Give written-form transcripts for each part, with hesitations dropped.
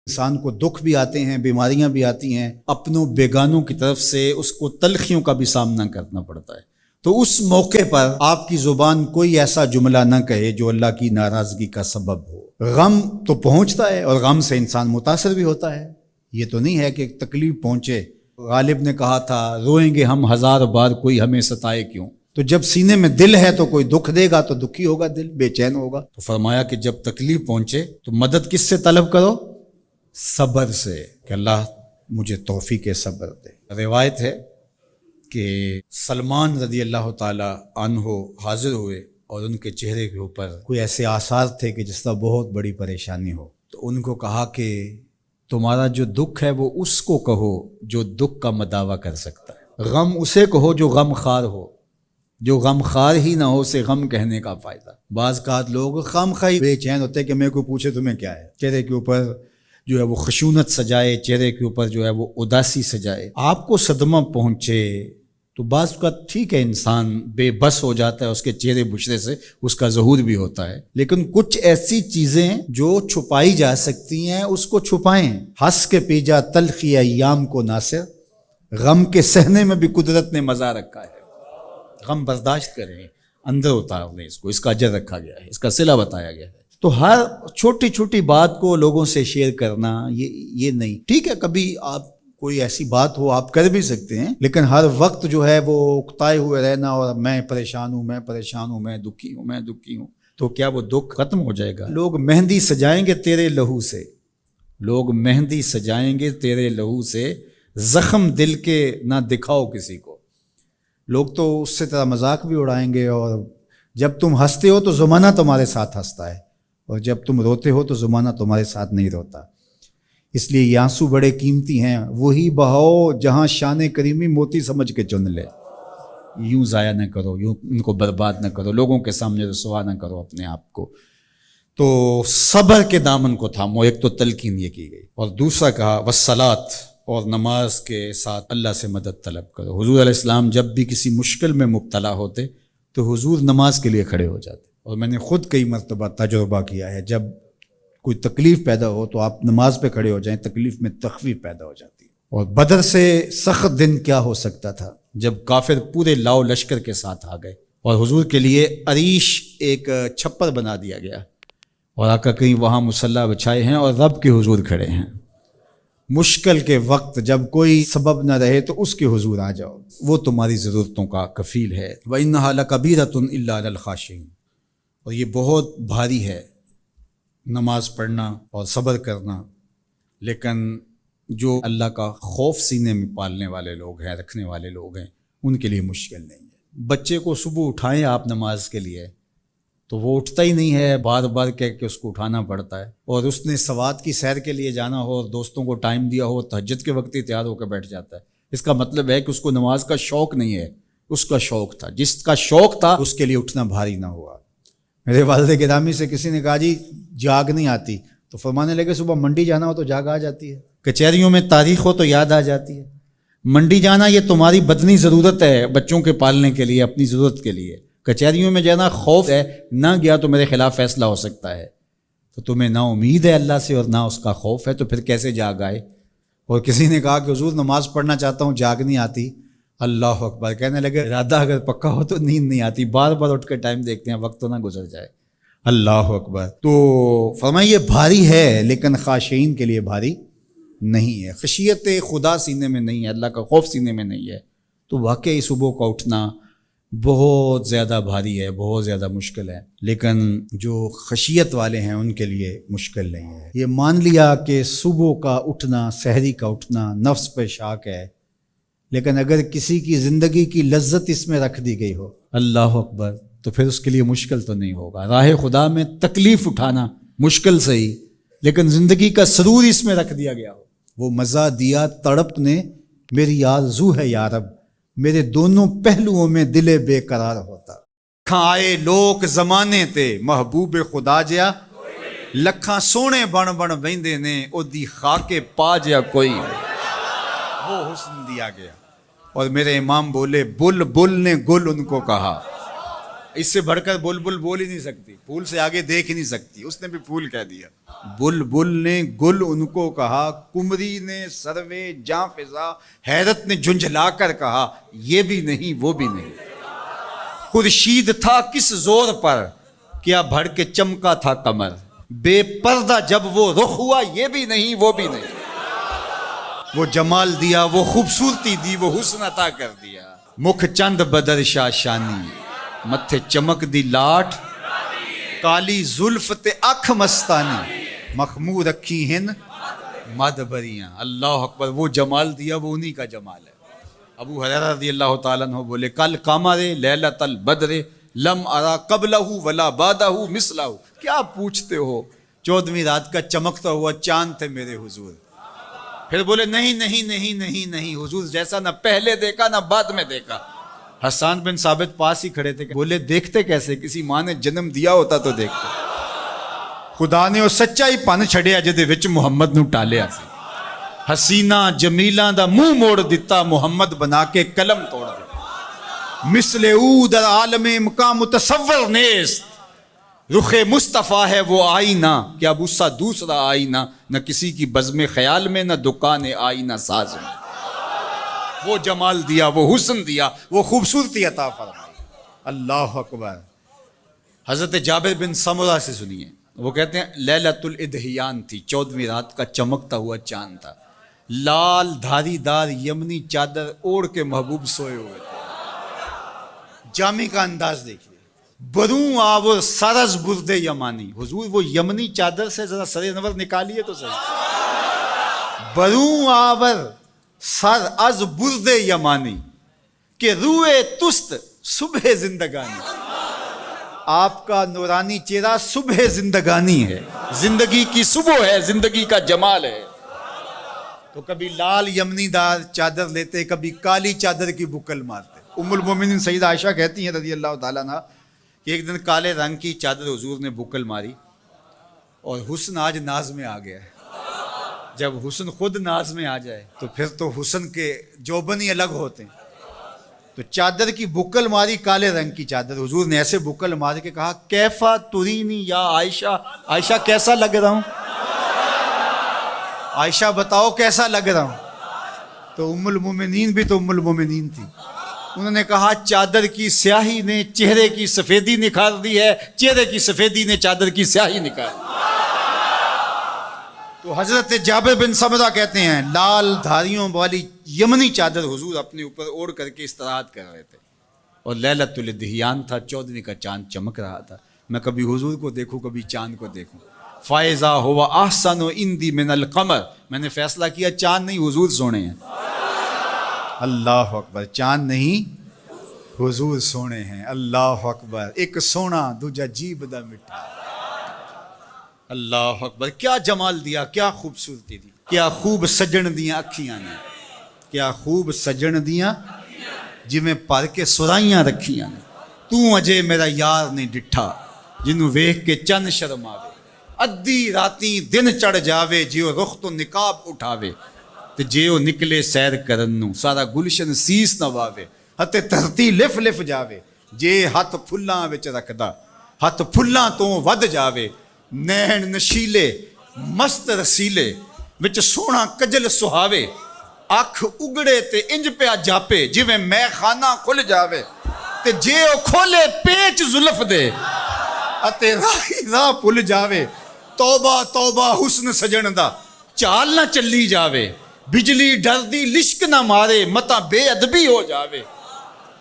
انسان کو دکھ بھی آتے ہیں، بیماریاں بھی آتی ہیں، اپنوں بیگانوں کی طرف سے اس کو تلخیوں کا بھی سامنا کرنا پڑتا ہے۔ تو اس موقع پر آپ کی زبان کوئی ایسا جملہ نہ کہے جو اللہ کی ناراضگی کا سبب ہو۔ غم تو پہنچتا ہے اور غم سے انسان متاثر بھی ہوتا ہے، یہ تو نہیں ہے کہ تکلیف پہنچے۔ غالب نے کہا تھا روئیں گے ہم ہزار بار کوئی ہمیں ستائے کیوں۔ تو جب سینے میں دل ہے تو کوئی دکھ دے گا تو دکھی ہوگا، دل بے چین ہوگا۔ تو فرمایا کہ جب تکلیف پہنچے تو مدد کس سے طلب کرو؟ صبر سے، کہ اللہ مجھے توفیق صبر دے۔ روایت ہے کہ سلمان رضی اللہ تعالی عنہ حاضر ہوئے اور ان کے چہرے کے اوپر کوئی ایسے آثار تھے کہ جس طرح بہت بڑی پریشانی ہو۔ تو ان کو کہا کہ تمہارا جو دکھ ہے وہ اس کو کہو جو دکھ کا مداوع کر سکتا ہے، غم اسے کہو جو غم خار ہو، جو غم خار ہی نہ ہو اسے غم کہنے کا فائدہ۔ بعض اوقات لوگ خام خواہ بے چین ہوتے کہ میرے کو پوچھے تمہیں کیا ہے، چہرے کے اوپر جو ہے وہ خشونت سجائے، چہرے کے اوپر جو ہے وہ اداسی سجائے۔ آپ کو صدمہ پہنچے تو بعض اوقات ٹھیک ہے، انسان بے بس ہو جاتا ہے، اس کے چہرے بشرے سے اس کا ظہور بھی ہوتا ہے، لیکن کچھ ایسی چیزیں جو چھپائی جا سکتی ہیں اس کو چھپائیں۔ ہنس کے پی جا تلخی ایام کو ناصر، غم کے سہنے میں بھی قدرت نے مزہ رکھا ہے۔ غم برداشت کریں، اندر اتار لیں اس کو، اس کا اجر رکھا گیا ہے، اس کا صلہ بتایا گیا ہے۔ تو ہر چھوٹی چھوٹی بات کو لوگوں سے شیئر کرنا یہ نہیں ٹھیک ہے، کبھی آپ کوئی ایسی بات ہو آپ کر بھی سکتے ہیں، لیکن ہر وقت جو ہے وہ اکتائے ہوئے رہنا اور میں پریشان ہوں، میں پریشان ہوں، میں دکھی ہوں، میں دکھی ہوں، تو کیا وہ دکھ ختم ہو جائے گا؟ لوگ مہندی سجائیں گے تیرے لہو سے، لوگ مہندی سجائیں گے تیرے لہو سے، زخم دل کے نہ دکھاؤ کسی کو۔ لوگ تو اس سے طرح مذاق بھی اڑائیں گے، اور جب تم ہنستے ہو تو زمانہ تمہارے ساتھ ہنستا ہے، اور جب تم روتے ہو تو زمانہ تمہارے ساتھ نہیں روتا۔ اس لیے یہ آنسو بڑے قیمتی ہیں، وہی بہاؤ جہاں شان کریمی موتی سمجھ کے چن لے۔ یوں ضائع نہ کرو، یوں ان کو برباد نہ کرو، لوگوں کے سامنے رسوا نہ کرو اپنے آپ کو۔ تو صبر کے دامن کو تھامو، ایک تو تلقین یہ کی گئی، اور دوسرا کہا والصلاۃ، اور نماز کے ساتھ اللہ سے مدد طلب کرو۔ حضور علیہ السلام جب بھی کسی مشکل میں مبتلا ہوتے تو حضور نماز کے لیے کھڑے ہو جاتے، اور میں نے خود کئی مرتبہ تجربہ کیا ہے، جب کوئی تکلیف پیدا ہو تو آپ نماز پہ کھڑے ہو جائیں، تکلیف میں تخفیف پیدا ہو جاتی ہے۔ اور بدر سے سخت دن کیا ہو سکتا تھا جب کافر پورے لاؤ لشکر کے ساتھ آ گئے، اور حضور کے لیے عریش ایک چھپر بنا دیا گیا، اور آقا کہیں وہاں مصلی بچھائے ہیں اور رب کے حضور کھڑے ہیں۔ مشکل کے وقت جب کوئی سبب نہ رہے تو اس کے حضور آ جاؤ، وہ تمہاری ضرورتوں کا کفیل ہے۔ وَإِنَّهَا لَكَبِيرَةٌ إِلَّا عَلَى الْخَاشِعِينَ، اور یہ بہت بھاری ہے نماز پڑھنا اور صبر کرنا، لیکن جو اللہ کا خوف سینے میں پالنے والے لوگ ہیں، رکھنے والے لوگ ہیں، ان کے لیے مشکل نہیں ہے۔ بچے کو صبح اٹھائیں آپ نماز کے لیے تو وہ اٹھتا ہی نہیں ہے، بار بار کہہ کے اس کو اٹھانا پڑتا ہے، اور اس نے سوات کی سیر کے لیے جانا ہو اور دوستوں کو ٹائم دیا ہو، تہجد کے وقت ہی تیار ہو کے بیٹھ جاتا ہے۔ اس کا مطلب ہے کہ اس کو نماز کا شوق نہیں ہے، اس کا شوق تھا، جس کا شوق تھا اس کے لیے اٹھنا بھاری نہ ہوا۔ میرے والد گرامی سے کسی نے کہا جی جاگ نہیں آتی، تو فرمانے لگے صبح منڈی جانا ہو تو جاگ آ جاتی ہے، کچہریوں میں تاریخ ہو تو یاد آ جاتی ہے۔ منڈی جانا یہ تمہاری بدنی ضرورت ہے بچوں کے پالنے کے لیے، اپنی ضرورت کے لیے۔ کچہریوں میں جانا خوف ہے، نہ گیا تو میرے خلاف فیصلہ ہو سکتا ہے، تو تمہیں نہ امید ہے اللہ سے اور نہ اس کا خوف ہے، تو پھر کیسے جاگ آئے؟ اور کسی نے کہا کہ حضور نماز پڑھنا چاہتا ہوں، جاگ نہیں آتی۔ اللہ اکبر، کہنے لگے ارادہ اگر پکا ہو تو نیند نہیں آتی، بار بار اٹھ کے ٹائم دیکھتے ہیں وقت تو نہ گزر جائے۔ اللہ اکبر۔ تو فرمایا یہ بھاری ہے لیکن خاشعین کے لیے بھاری نہیں ہے، خشیت خدا سینے میں نہیں ہے، اللہ کا خوف سینے میں نہیں ہے، تو واقعی صبح کا اٹھنا بہت زیادہ بھاری ہے، بہت زیادہ مشکل ہے، لیکن جو خشیت والے ہیں ان کے لیے مشکل نہیں ہے۔ یہ مان لیا کہ صبح کا اٹھنا، سحری کا اٹھنا نفس پہ شاک ہے، لیکن اگر کسی کی زندگی کی لذت اس میں رکھ دی گئی ہو، اللہ اکبر، تو پھر اس کے لیے مشکل تو نہیں ہوگا۔ راہ خدا میں تکلیف اٹھانا مشکل صحیح، لیکن زندگی کا سرور اس میں رکھ دیا گیا ہو۔ وہ مزہ دیا تڑپ نے میری آرزو ہے یا رب، میرے دونوں پہلوؤں میں دل بے قرار ہوتا۔ لکھاں آئے لوگ زمانے تے محبوب خدا جیا، لکھاں سونے بن بن ویندے نے اودی خاک پا جیا کوئی، وہ حسن دیا گیا۔ اور میرے امام بولے بل بل نے گل ان کو کہا، اس سے بڑھ کر بلبل بول ہی نہیں سکتی، پھول سے آگے دیکھ ہی نہیں سکتی، اس نے بھی پھول کہہ دیا۔ بلبل نے گل ان کو کہا، کمری نے سروے جاں فضا، حیرت نے جھنجھلا کر کہا یہ بھی نہیں وہ بھی نہیں۔ خورشید تھا کس زور پر، کیا بھڑ کے چمکا تھا قمر، بے پردہ جب وہ رخ ہوا یہ بھی نہیں وہ بھی نہیں۔ وہ جمال دیا، وہ خوبصورتی دی، وہ حسن عطا کر دیا۔ مکھ چند بدر شاشانی، متھے چمک دی لاٹ، کالی زلف تے اکھ مستانی، مخمور رکھی ہن مد بریاں۔ اللہ اکبر، وہ جمال دیا وہ انہی کا جمال ہے۔ ابو ہریرہ رضی اللہ تعالیٰ عنہ بولے کل قمر لیلۃ البدر لم ارا قبلہ ولا بعدہ مثلہ۔ کیا پوچھتے ہو، 14ویں رات کا چمکتا ہوا چاند تھے میرے حضور۔ پھر بولے نہیں نہیں نہیں نہیں نہیں، حضور جیسا نہ پہلے دیکھا نہ بعد میں دیکھا۔ حسان بن ثابت پاس ہی کھڑے تھے، بولے دیکھتے کیسے، کسی ماں نے جنم دیا ہوتا تو دیکھتے۔ خدا نے وہ سچائی پن چھڑیا جدے وچ محمد نو ٹالیا سی۔ حسینہ جمیلاں دا منہ موڑ دیتا، محمد بنا کے قلم توڑ دیتا۔ مثل او در عالم مقام متصور نیست، رخ مصطفیٰ ہے وہ آئینہ، کیا بوسا دوسرا آئینہ، نہ کسی کی بزم خیال میں نہ دکان آئینہ ساز میں۔ وہ جمال دیا، وہ حسن دیا، وہ خوبصورتی عطا فرمائی۔ اللہ اکبر۔ حضرت جابر بن سمرہ سے سنیے، وہ کہتے ہیں لیلۃ الادحیان تھی، 14ویں رات کا چمکتا ہوا چاند تھا، لال دھاری دار یمنی چادر اوڑھ کے محبوب سوئے ہوئے تھے۔ جامع کا انداز دیکھیے، بروں آور سرز برد یمانی، حضور وہ یمنی چادر سے ذرا سر انور نکالیے تو صحیح۔ بروں آور سر از برد یمانی، کہ روئے تست صبح زندگانی۔ آپ کا نورانی چہرہ صبح زندگانی ہے، زندگی کی صبح ہے، زندگی کا جمال ہے۔ تو کبھی لال یمنی دار چادر لیتے، کبھی کالی چادر کی بکل مارتے۔ ام المومنین سیدہ عائشہ کہتی ہیں رضی اللہ تعالیٰ عنہ کہ ایک دن کالے رنگ کی چادر حضور نے بکل ماری، اور حسن آج ناز میں آ گیا ہے۔ جب حسن خود ناز میں آ جائے تو پھر تو حسن کے جوبن ہی الگ ہوتے ہیں۔ تو چادر کی بکل ماری، کالے رنگ کی چادر، حضور نے ایسے بکل مار کے کہا کیفا ترینی یا عائشہ، عائشہ کیسا لگ رہا ہوں، عائشہ بتاؤ کیسا لگ رہا ہوں۔ تو ام المومنین بھی تو ام المومنین تھی، انہوں نے کہا چادر کی سیاہی نے چہرے کی سفیدی نکھار دی ہے، چہرے کی سفیدی نے چادر کی سیاہی نکال دی۔ تو حضرت جابر بن سمرہ کہتے ہیں لال دھاریوں والی یمنی چادر حضور اپنے اوپر اوڑھ کر کے استراحت کر رہے تھے، اور لیلۃ الادحیان تھا، 14ویں کا چاند چمک رہا تھا۔ میں کبھی حضور کو دیکھوں کبھی چاند کو دیکھوں۔ فائزہ ہوا احسن عندی من القمر، میں نے فیصلہ کیا چاند نہیں حضور سونے ہیں۔ اللہ اکبر، چاند نہیں حضور سونے ہیں۔ اللہ اکبر، ایک سونا دوجا جیب دا مٹھا۔ اللہ اکبر، کیا جمال دیا، کیا خوبصورتی دی، کیا خوب سجن دیاں اکھیاں نے، کیا خوب سجن دیاں جویں پر کے سرائیاں رکھیاں نے۔ تو اجے میرا یار نہیں ڈٹھا، جنوں ویکھ کے چن شرماوے، ادھی راتی دن چڑھ جاوے، جیو رخ تو نقاب اٹھاوے، تے جیو نکلے سیر کرن نو سارا گلشن سیس نواوے، ہتے دھرتی لف لف جاوے، جے ہاتھ پھلاں وچ رکھدا ہاتھ پھلاں تو ود جاوے، نین نشیلے مست رسیلے وچ سونا کجل سہاوے، اکھ اگڑے تے انج پیا جاپے جویں میں خانہ کھل جاوے، تے جے او کھولے پیچ زلف دے اتے راہی راہ پل جاوے، توبہ توبہ حسن سجن دا چال نہ چلی جاوے، بجلی ڈر دی لشک نہ مارے متا بے ادبی ہو جاوے،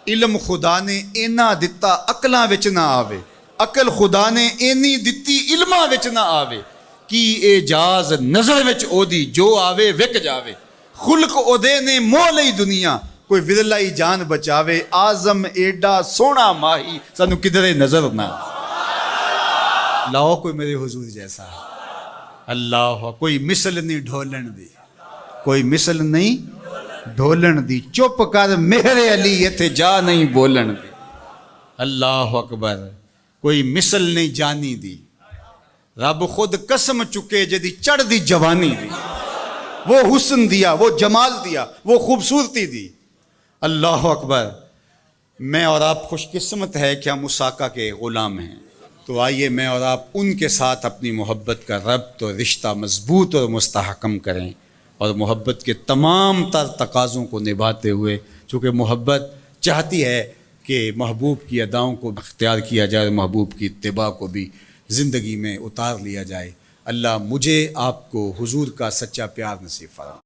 علم خدا نے اینا دتا عقلاں وچ نہ آوے، عقل خدا نے اینی دتی علماں وچ نہ آوے، کی اعجاز نظر وچ او دی جو آوے وک جاوے، خلق او دے نے مو لئی دنیا کوئی ورلائی جان بچاوے، آزم ایڈا سونا ماہی سانو کدھرے نظر نہ لاؤ کوئی میرے حضور جیسا۔ اللہ، کوئی مثل نہیں ڈھولن دی، کوئی مثل نہیں ڈھولن دی، چپ کر مہر علی ایتھے جا نہیں بولن دی۔ اللہ اکبر، کوئی مثل نہیں جانی دی، رب خود قسم چکے جدی چڑھ دی جوانی دی، وہ حسن دیا، وہ جمال دیا، وہ خوبصورتی دی۔ اللہ اکبر، میں اور آپ خوش قسمت ہے کہ ہم اس آقا کے غلام ہیں، تو آئیے میں اور آپ ان کے ساتھ اپنی محبت کا ربط اور رشتہ مضبوط اور مستحکم کریں، اور محبت کے تمام تر تقاضوں کو نبھاتے ہوئے، چونکہ محبت چاہتی ہے کہ محبوب کی اداؤں کو اختیار کیا جائے، محبوب کی اتباع کو بھی زندگی میں اتار لیا جائے۔ اللہ مجھے آپ کو حضور کا سچا پیار نصیب فرمائے۔